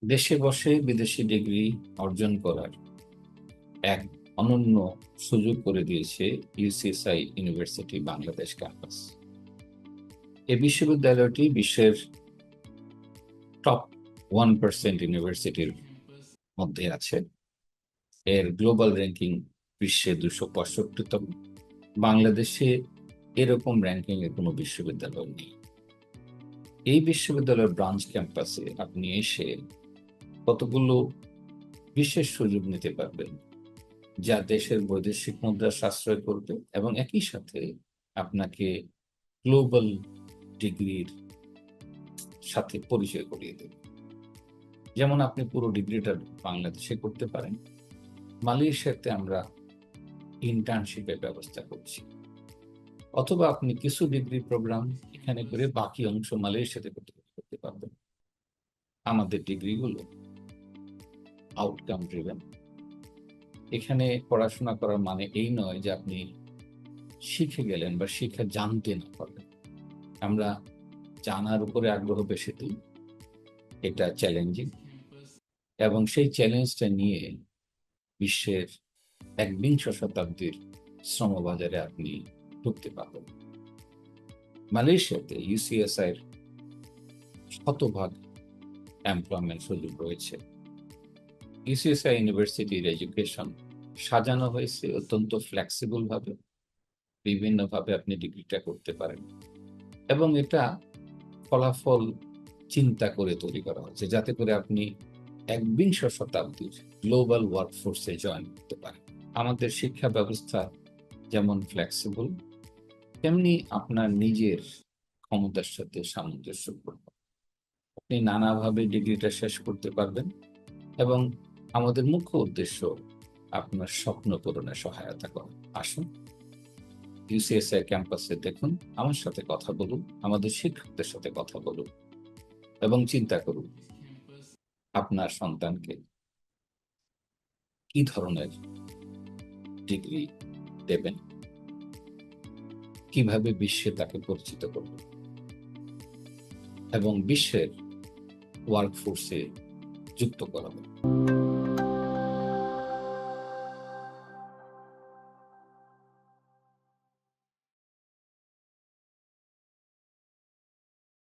দেশে বসে বিদেশি ডিগ্রি অর্জন করার এক অনন্য সুযোগ করে দিয়েছে ইউসিএসআই ইউনিভার্সিটি বাংলাদেশ ক্যাম্পাস। এই বিশ্ববিদ্যালয়টি বিশ্বের টপ 1% ইউনিভার্সিটির মধ্যে আছে। এর গ্লোবাল র্যাঙ্কিং বিশ্বে 265তম। বাংলাদেশে এরকম র্যাঙ্কিং এর কোনো বিশ্ববিদ্যালয় নেই। এই বিশ্ববিদ্যালয়ের ব্রাঞ্চ ক্যাম্পাসে আপনি এসে কতগুলো বিশেষ সুযোগ নিতে পারবেন, যা দেশের বৈদেশিক মুদ্রা সাশ্রয় করবে এবং একই সাথে আপনাকে গ্লোবাল ডিগ্রির সাথে পরিচয় করিয়ে দেবে। যেমন আপনি পুরো ডিগ্রিটা বাংলাদেশে করতে পারেন, মালয়েশিয়াতে আমরা ইন্টার্নশিপের ব্যবস্থা করছি, অথবা আপনি কিছু ডিগ্রি প্রোগ্রাম এখানে করে বাকি অংশ মালয়েশিয়াতে করতে পারবেন। আমাদের ডিগ্রিগুলো আউটকাম ড্রিভেন। এখানে পড়াশোনা করার মানে এই নয় যে আপনি শিখে গেলেন বা শিখে জানতে না পারবেন। আমরা জানার উপরে আগ্রহ বেশি দিই, এটা চ্যালেঞ্জিং, এবং সেই চ্যালেঞ্জটা নিয়ে বিশ্বের একবিংশ শতাব্দীর শ্রমবাজারে আপনি ঢুকতে পারবেন। মালয়েশিয়াতে ইউসিএসআই এর শতভাগ এমপ্লয়মেন্ট সুযোগ রয়েছে। ইউসিএসআই ইউনিভার্সিটির এডুকেশন সাজানো হয়েছে অত্যন্ত ফ্লেক্সিবল ভাবে, বিভিন্নভাবে আপনি ডিগ্রিটা করতে পারেন, এবং এটা ফলাফল চিন্তা করে তৈরি করা হয়েছে যাতে করে আপনি একবিংশ শতাব্দীর গ্লোবাল ওয়ার্কফোর্সে জয়েন করতে পারেন। আমাদের শিক্ষা ব্যবস্থা যেমন ফ্লেক্সিবল, তেমনি আপনার নিজের ক্ষমতার সাথে সামঞ্জস্যপূর্ণ। আপনি নানাভাবে ডিগ্রিটা শেষ করতে পারবেন, এবং আমাদের মুখ্য উদ্দেশ্য আপনার স্বপ্ন পূরণে সহায়তা করা। আসুন ইউসিএসআই ক্যাম্পাসে দেখুন, আমার সাথে কথা বলুন, আমাদের শিক্ষকদের সাথে কথা বলুন, এবং চিন্তা করুন আপনার সন্তানকে কি ধরনের ডিগ্রি দেবেন, কিভাবে বিশ্বে তাকে পরিচিত করবেন এবং বিশ্বের ওয়ার্কফোর্সে যুক্ত করাবেন।